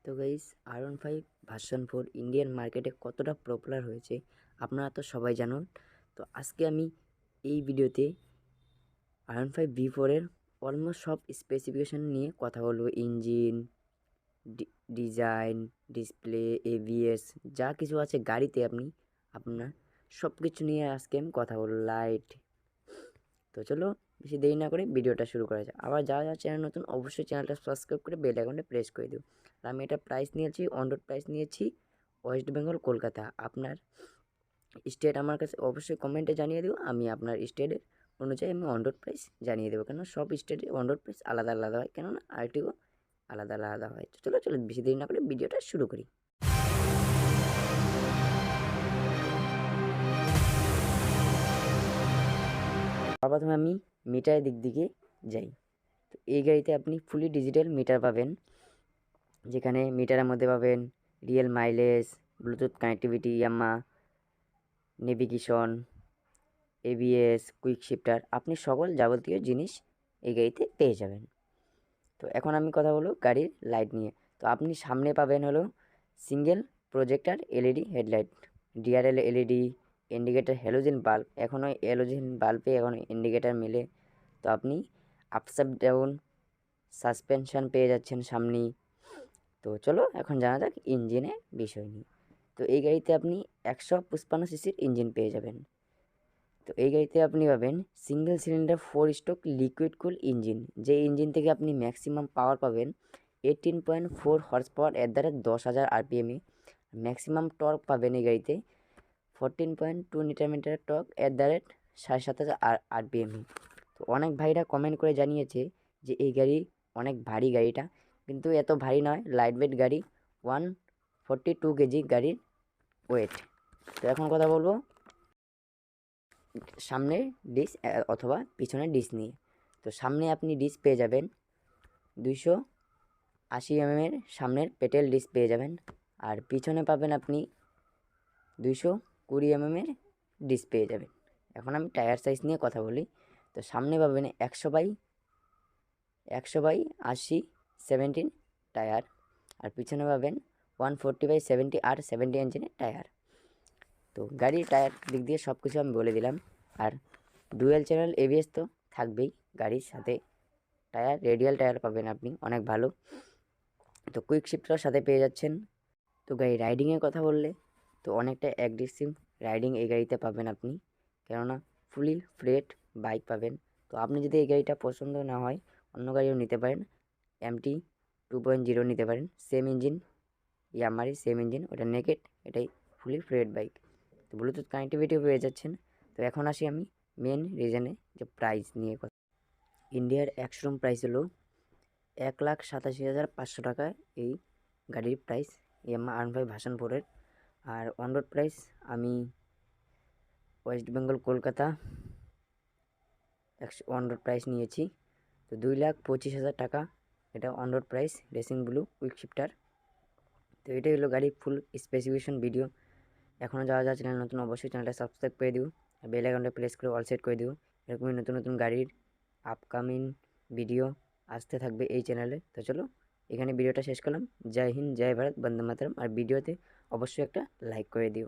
তো guys, R15 version 4 Indian মার্কেটে কতটা পপুলার হয়েছে আপনারা তো সবাই জানেন। তো আজকে আমি এই ভিডিওতে R15 V4 এর অলমোস্ট সব স্পেসিফিকেশন নিয়ে কথা বলবো। ইঞ্জিন, ডিজাইন, ডিসপ্লে, এবিএস, যা কিছু আছে গাড়িতে আপনার সব কিছু নিয়ে আজকে আমি কথা বলবো। লাইট। তো চলো বেশি দেরি না করে ভিডিওটা শুরু করা যায়। আবার যারা চ্যানেল নতুন অবশ্যই চ্যানেলটা সাবস্ক্রাইব করে বেল আইকনটা প্রেস করে দিও। আর আমি এটা প্রাইস নিয়েছি, অন রোড প্রাইস নিয়েছি ওয়েস্ট বেঙ্গল কলকাতা। আপনার স্টেট আমার কাছে অবশ্যই কমেন্টে জানিয়ে দেবো, আমি আপনার স্টেটের অনুযায়ী আমি অন রোড প্রাইস জানিয়ে দেবো। কেন সব স্টেটে অন রোড প্রাইস আলাদা আলাদা হয়, কেননা আরটিও আলাদা আলাদা হয়। তো চলো চলো বেশি দেরি না করে ভিডিওটা শুরু করি। প্রথমে আমি মিটারের দিক দিকে যাই। তো এই গাড়িতে আপনি ফুলি ডিজিটাল মিটার পাবেন, যেখানে মিটারের মধ্যে পাবেন রিয়েল মাইলেজ, ব্লুটুথ কানেক্টিভিটি, ইয়ামা নেভিগেশন, এবিএস, কুইক শিফটার, আপনি সকল যাবতীয় জিনিস এই গাড়িতে পেয়ে যাবেন। তো এখন আমি কথা বলবো গাড়ির লাইট নিয়ে। তো আপনি সামনে পাবেন হলো single projector LED headlight, DRL LED, indicator, halogen bulb. এখন ওই হ্যালোজেন বাল্বে এখন ইন্ডিকেটার মিলে। তো আপনি আপস আপ ডাউন সাসপেনশন পেয়ে যাচ্ছেন সামনেই। তো চলো এখন জানা যাক ইঞ্জিনের বিষয় নিয়ে। তো এই গাড়িতে আপনি 155 সিসির ইঞ্জিন পেয়ে যাবেন। তো এই গাড়িতে আপনি পাবেন single cylinder 4 stroke liquid cool engine, যে ইঞ্জিন থেকে আপনি ম্যাক্সিমাম পাওয়ার পাবেন 18.4 horse power at the rate 10,000 আরপিএমে। ম্যাক্সিমাম টর্ক পাবেন এই গাড়িতে 14.2 newton metre torque at the rate 7,500 আরপিএমে। তো অনেক ভাইরা কমেন্ট করে জানিয়েছে যে এই গাড়ি অনেক ভারী গাড়িটা, কিন্তু এত ভারী নয়, লাইট ওয়েট গাড়ি। 142 কেজি গাড়ির ওয়েট। তো এখন কথা বলবো সামনের ডিস অথবা পিছনের ডিস নিয়ে। তো সামনে আপনি ডিস পেয়ে যাবেন 280 এর সামনের পেটেল ডিস পেয়ে যাবেন। আর পিছনে পাবেন আপনি 220 এর ডিস পেয়ে যাবেন। এখন আমি টায়ার সাইজ নিয়ে কথা বলি। তো সামনে পাবেন 100/80 17 টায়ার, আর পিছনে পাবেন 140/70 আর 70 ইঞ্চিনের টায়ার। তো গাড়ির টায়ার দিক দিয়ে সব কিছু আমি বলে দিলাম। আর ডুয়েল চ্যানেল এবিএস তো থাকবেই গাড়ির সাথে। টায়ার রেডিয়াল টায়ার পাবেন আপনি অনেক ভালো। তো কুইক শিফটার সাথে পেয়ে যাচ্ছেন। তো গাড়ি রাইডিংয়ের কথা বললে তো অনেকটা অ্যাগ্রেসিভ রাইডিং এই গাড়িতে পাবেন আপনি, কেননা ফুলি ফ্রেড বাইক পাবেন। তো আপনি যদি এই গাড়িটা পছন্দ না হয় অন্য গাড়িও নিতে পারেন, MT 2.0 নিতে পারেন, সেম ইঞ্জিন, ইয়ামাহারই সেম ইঞ্জিন, ওটা নেকেড, এটাই ফুলি ফ্রেড বাইক। তো ব্লুটুথ কানেক্টিভিটিও পেয়ে যাচ্ছেন। তো এখন আসি আমি মেন রিজনে, যে প্রাইস নিয়ে কথা। ইন্ডিয়ার একশোরুম প্রাইস হলো 1,87,500 টাকায় এই গাড়ির প্রাইস, ইয়ামাহা R15 ভার্সন 4-এর। আর অন রোড প্রাইস আমি West Bengal Kolkata on road price নিয়েছি। তো 2,25,000 টাকা এটা on road price, racing blue quick shifter. তো এটাই হলো গাড়ির ফুল স্পেসিফিকেশন ভিডিও। এখনও যারা যারা চ্যানেল নতুন অবশ্যই চ্যানেলটা সাবস্ক্রাইব করে দিও, আর বেল আইকনটা প্রেস করে অল সেট করে দিও। এরকমই নতুন নতুন গাড়ির আপকামিং ভিডিও আসতে থাকবে এই চ্যানেলে। তো চলো এখানে ভিডিওটা শেষ করলাম। জয় হিন্দ, জয় ভারত, বন্দে মাতরম। আর ভিডিওতে অবশ্যই একটা লাইক করে দিও।